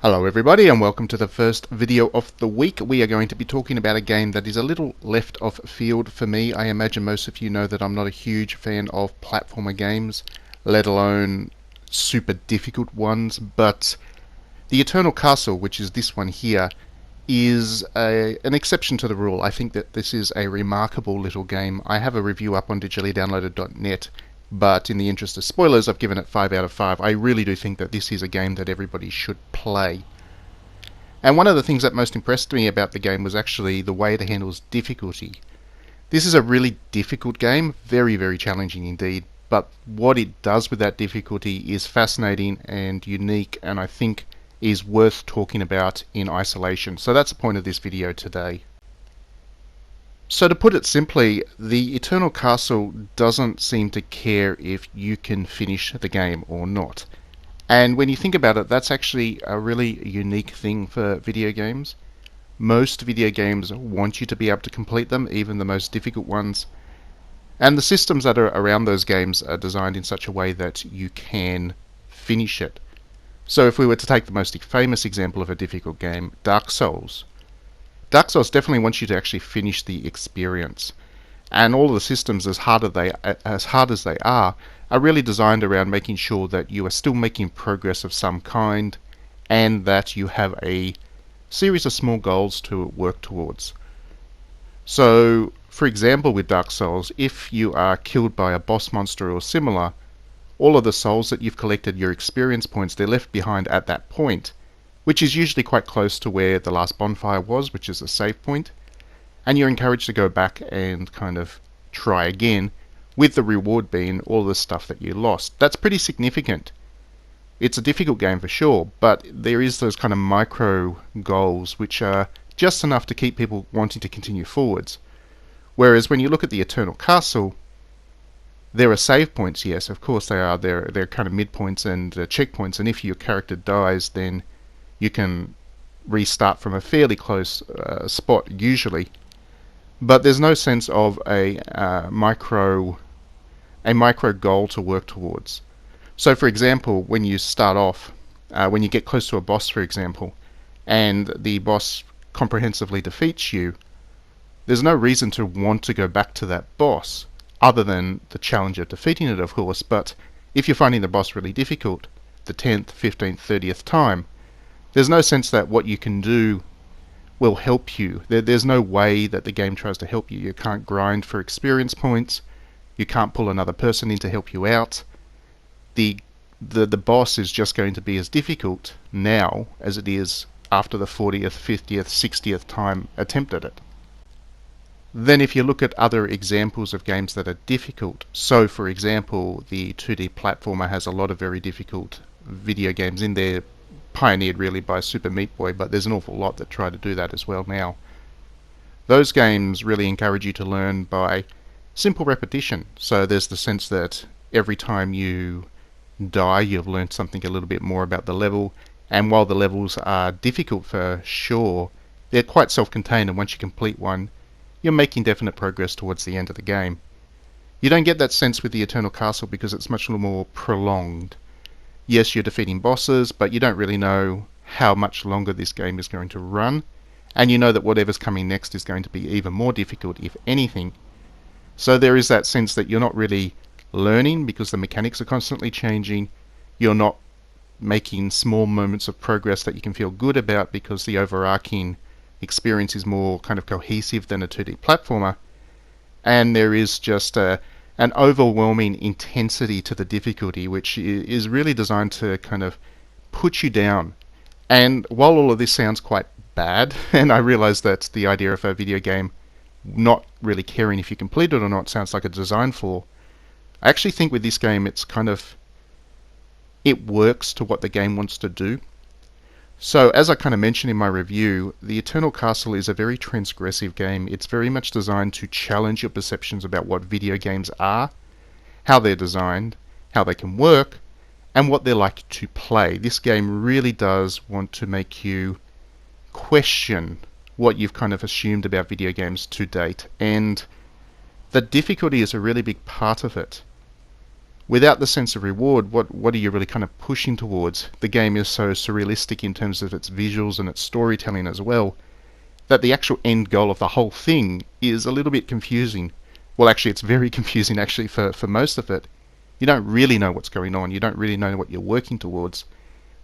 Hello everybody and welcome to the first video of the week. We are going to be talking about a game that is a little left of field for me. I imagine most of you know that I'm not a huge fan of platformer games, let alone super difficult ones, but the Eternal Castle, which is this one here, is an exception to the rule. I think that this is a remarkable little game. I have a review up on digitallydownloaded.net, but in the interest of spoilers, I've given it 5 out of 5. I really do think that this is a game that everybody should play. And one of the things that most impressed me about the game was actually the way it handles difficulty. This is a really difficult game, very, very challenging indeed, but what it does with that difficulty is fascinating and unique, and I think is worth talking about in isolation. So that's the point of this video today. So to put it simply, the Eternal Castle doesn't seem to care if you can finish the game or not. And when you think about it, that's actually a really unique thing for video games. Most video games want you to be able to complete them, even the most difficult ones. And the systems that are around those games are designed in such a way that you can finish it. So if we were to take the most famous example of a difficult game, Dark Souls. Dark Souls definitely wants you to actually finish the experience. And all of the systems, as hard as they are really designed around making sure that you are still making progress of some kind and that you have a series of small goals to work towards. So, for example, with Dark Souls, if you are killed by a boss monster or similar, all of the souls that you've collected, your experience points, they're left behind at that point, which is usually quite close to where the last bonfire was, which is a save point, and you're encouraged to go back and kind of try again, with the reward being all the stuff that you lost. That's pretty significant. It's a difficult game for sure, but there is those kind of micro goals which are just enough to keep people wanting to continue forwards. Whereas when you look at the Eternal Castle, there are save points, yes, of course they are. They're kind of midpoints and checkpoints, and if your character dies, then you can restart from a fairly close spot, usually. But there's no sense of a micro goal to work towards. So, for example, when you start off, when you get close to a boss, for example, and the boss comprehensively defeats you, there's no reason to want to go back to that boss, other than the challenge of defeating it, of course. But if you're finding the boss really difficult, the 10th, 15th, 30th time, there's no sense that what you can do will help you. There's no way that the game tries to help you. You can't grind for experience points. You can't pull another person in to help you out. The boss is just going to be as difficult now as it is after the 40th, 50th, 60th time attempt at it. Then if you look at other examples of games that are difficult, so for example the 2D platformer has a lot of very difficult video games in there, pioneered really by Super Meat Boy, but there's an awful lot that try to do that as well now. Those games really encourage you to learn by simple repetition, so there's the sense that every time you die you've learned something a little bit more about the level, and while the levels are difficult for sure, they're quite self-contained, and once you complete one, you're making definite progress towards the end of the game. You don't get that sense with the Eternal Castle because it's much more prolonged. Yes, you're defeating bosses, but you don't really know how much longer this game is going to run, and you know that whatever's coming next is going to be even more difficult, if anything. So there is that sense that you're not really learning because the mechanics are constantly changing. You're not making small moments of progress that you can feel good about because the overarching experience is more kind of cohesive than a 2D platformer, and there is just an overwhelming intensity to the difficulty which is really designed to kind of put you down. And while all of this sounds quite bad, and I realize that the idea of a video game not really caring if you complete it or not sounds like a design flaw, I actually think with this game it works to what the game wants to do. So, as I kind of mentioned in my review, the Eternal Castle is a very transgressive game. It's very much designed to challenge your perceptions about what video games are, how they're designed, how they can work, and what they're like to play. This game really does want to make you question what you've kind of assumed about video games to date, and the difficulty is a really big part of it. without the sense of reward, what are you really kind of pushing towards? The game is so surrealistic in terms of its visuals and its storytelling as well, that the actual end goal of the whole thing is a little bit confusing. Well, actually, it's very confusing actually for most of it. You don't really know what's going on. You don't really know what you're working towards.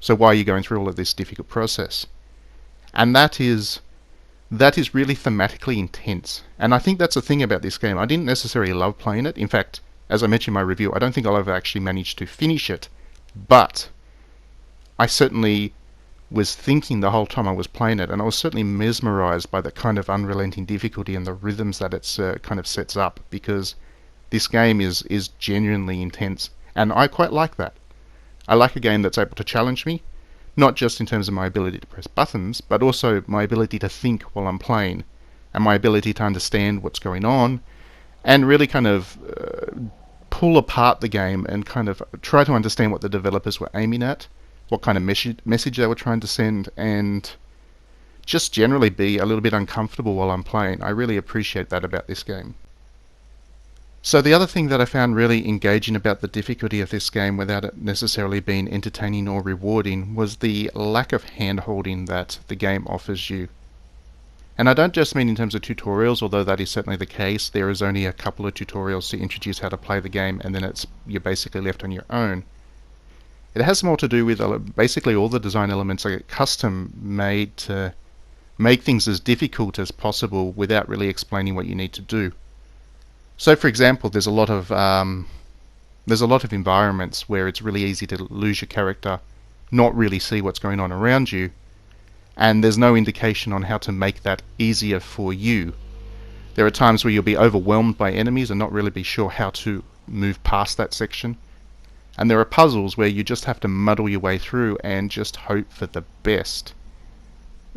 So why are you going through all of this difficult process? And that is really thematically intense. And I think that's the thing about this game. I didn't necessarily love playing it. In fact, as I mentioned in my review, I don't think I'll ever actually manage to finish it. But I certainly was thinking the whole time I was playing it, and I was certainly mesmerized by the kind of unrelenting difficulty and the rhythms that it's kind of sets up, because this game is genuinely intense, and I quite like that. I like a game that's able to challenge me, not just in terms of my ability to press buttons, but also my ability to think while I'm playing, and my ability to understand what's going on, and really kind of pull apart the game and kind of try to understand what the developers were aiming at, what kind of message they were trying to send, and just generally be a little bit uncomfortable while I'm playing. I really appreciate that about this game. So the other thing that I found really engaging about the difficulty of this game, without it necessarily being entertaining or rewarding, was the lack of hand-holding that the game offers you. And I don't just mean in terms of tutorials, although that is certainly the case. There is only a couple of tutorials to introduce how to play the game, and then you're basically left on your own. It has more to do with basically all the design elements are custom made to make things as difficult as possible without really explaining what you need to do. So, for example, there's a lot of environments where it's really easy to lose your character, not really see what's going on around you, and there's no indication on how to make that easier for you. There are times where you'll be overwhelmed by enemies and not really be sure how to move past that section. And there are puzzles where you just have to muddle your way through and just hope for the best.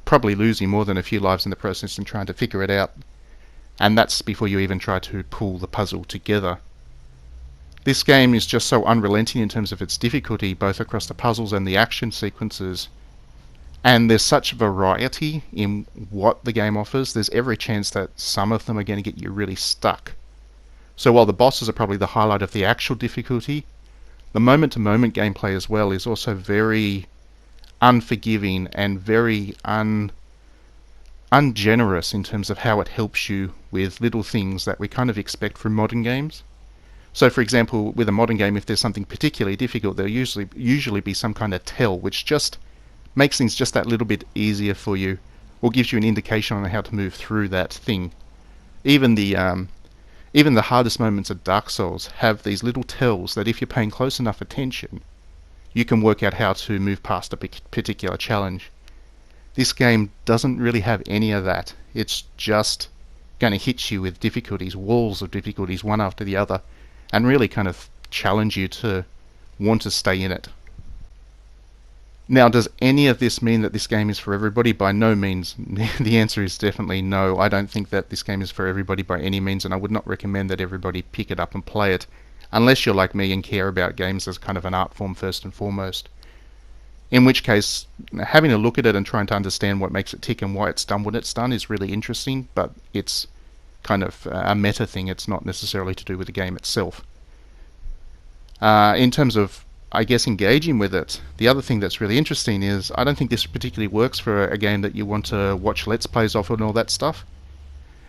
Probably losing more than a few lives in the process and trying to figure it out. And that's before you even try to pull the puzzle together. This game is just so unrelenting in terms of its difficulty, both across the puzzles and the action sequences. And there's such variety in what the game offers, there's every chance that some of them are going to get you really stuck. So while the bosses are probably the highlight of the actual difficulty, the moment-to-moment gameplay as well is also very unforgiving and very ungenerous in terms of how it helps you with little things that we kind of expect from modern games. So, for example, with a modern game, if there's something particularly difficult, there'll usually be some kind of tell, which just makes things just that little bit easier for you, or gives you an indication on how to move through that thing. Even the hardest moments of Dark Souls have these little tells that if you're paying close enough attention, you can work out how to move past a particular challenge. This game doesn't really have any of that. It's just going to hit you with difficulties, walls of difficulties, one after the other, and really kind of challenge you to want to stay in it. Now, does any of this mean that this game is for everybody? By no means. The answer is definitely no. I don't think that this game is for everybody by any means, and I would not recommend that everybody pick it up and play it, unless you're like me and care about games as kind of an art form first and foremost. In which case, having a look at it and trying to understand what makes it tick and why it's done what it's done is really interesting, but it's kind of a meta thing. It's not necessarily to do with the game itself. In terms of, I guess, engaging with it, the other thing that's really interesting is I don't think this particularly works for a game that you want to watch Let's Plays of and all that stuff,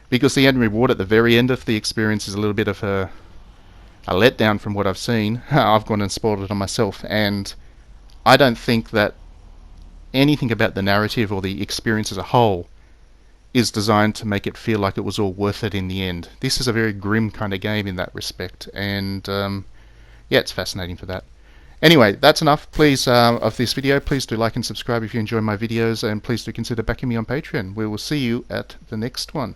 because the end reward at the very end of the experience is a little bit of a letdown from what I've seen. I've gone and spoiled it on myself, and I don't think that anything about the narrative or the experience as a whole is designed to make it feel like it was all worth it in the end. This is a very grim kind of game in that respect, and yeah, it's fascinating for that. Anyway, that's enough, please, of this video. Please do like and subscribe if you enjoy my videos, and please do consider backing me on Patreon. We will see you at the next one.